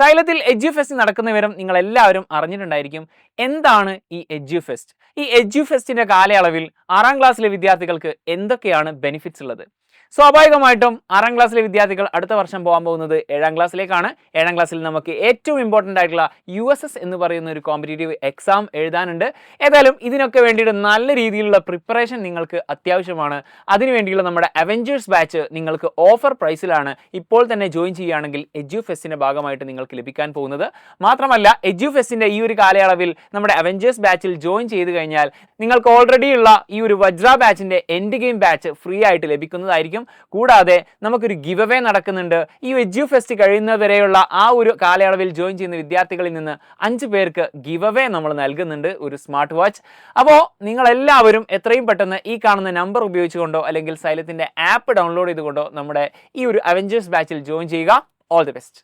സൈലത്തിൽ എഡ്യൂഫെസ്റ്റ് നടക്കുന്ന വിവരം നിങ്ങൾ എല്ലാവരും അറിഞ്ഞിട്ടുണ്ടായിരിക്കും. എന്താണ് ഈ എഡ്യൂഫെസ്റ്റ്? ഈ എഡ്യൂഫെസ്റ്റിന്റെ കാലയളവിൽ 6ാം ക്ലാസ്സിലെ വിദ്യാർത്ഥികൾക്ക് എന്തൊക്കെയാണ് ബെനിഫിറ്റ്സ് ഉള്ളത്? സ്വാഭാവികമായിട്ടും 6ാം ക്ലാസ്സിലെ വിദ്യാർത്ഥികൾ അടുത്ത വർഷം പോകാൻ പോകുന്നത് 7ാം ക്ലാസ്സിലേക്കാണ്. 7ാം ക്ലാസ്സിൽ നമുക്ക് ഏറ്റവും ഇമ്പോർട്ടൻ്റ് ആയിട്ടുള്ള USS എന്ന് പറയുന്ന ഒരു കോമ്പറ്റേറ്റീവ് എക്സാം എഴുതാനുണ്ട്. ഏതായാലും ഇതിനൊക്കെ വേണ്ടിയിട്ട് നല്ല രീതിയിലുള്ള പ്രിപ്പറേഷൻ നിങ്ങൾക്ക് അത്യാവശ്യമാണ്. അതിനുവേണ്ടിയുള്ള നമ്മുടെ അവഞ്ചേഴ്സ് ബാച്ച് നിങ്ങൾക്ക് ഓഫർ പ്രൈസിലാണ് ഇപ്പോൾ തന്നെ ജോയിൻ ചെയ്യുകയാണെങ്കിൽ എഡ്യൂഫെസ്റ്റിന്റെ ഭാഗമായിട്ട് നിങ്ങൾക്ക് ലഭിക്കാൻ പോകുന്നത്. മാത്രമല്ല എഡ്യൂഫെസ്റ്റിന്റെ ഈ ഒരു കാലയളവിൽ നമ്മുടെ അവഞ്ചേഴ്സ് ബാച്ചിൽ ജോയിൻ ചെയ്ത് കഴിഞ്ഞാൽ നിങ്ങൾക്ക് ഓൾറെഡി ഉള്ള ഈ ഒരു വജ്ര ബാച്ചിന്റെ എൻഡ് ഗെയിം ബാച്ച് ഫ്രീ ആയിട്ട് ലഭിക്കുന്നതായിരിക്കും. കൂടാതെ നമുക്കൊരു ഗിവ് അവേ നടക്കുന്നുണ്ട്. ഈ എഡ്യൂഫെസ്റ്റ് കഴിയുന്നവരെയുള്ള ആ ഒരു കാലയളവിൽ ജോയിൻ ചെയ്യുന്ന വിദ്യാർത്ഥികളിൽ നിന്ന് 5 പേർക്ക് ഗിവ് അവേ നമ്മൾ നൽകുന്നുണ്ട്, ഒരു സ്മാർട്ട് വാച്ച്. അപ്പോൾ നിങ്ങൾ എല്ലാവരും എത്രയും പെട്ടെന്ന് ഈ കാണുന്ന നമ്പർ ഉപയോഗിച്ചുകൊണ്ടോ അല്ലെങ്കിൽ സൈലത്തിന്റെ ആപ്പ് ഡൗൺലോഡ് ചെയ്തുകൊണ്ടോ നമ്മുടെ ഈ ഒരു അവഞ്ചേഴ്സ് ബാച്ചിൽ ജോയിൻ ചെയ്യുക. All the best.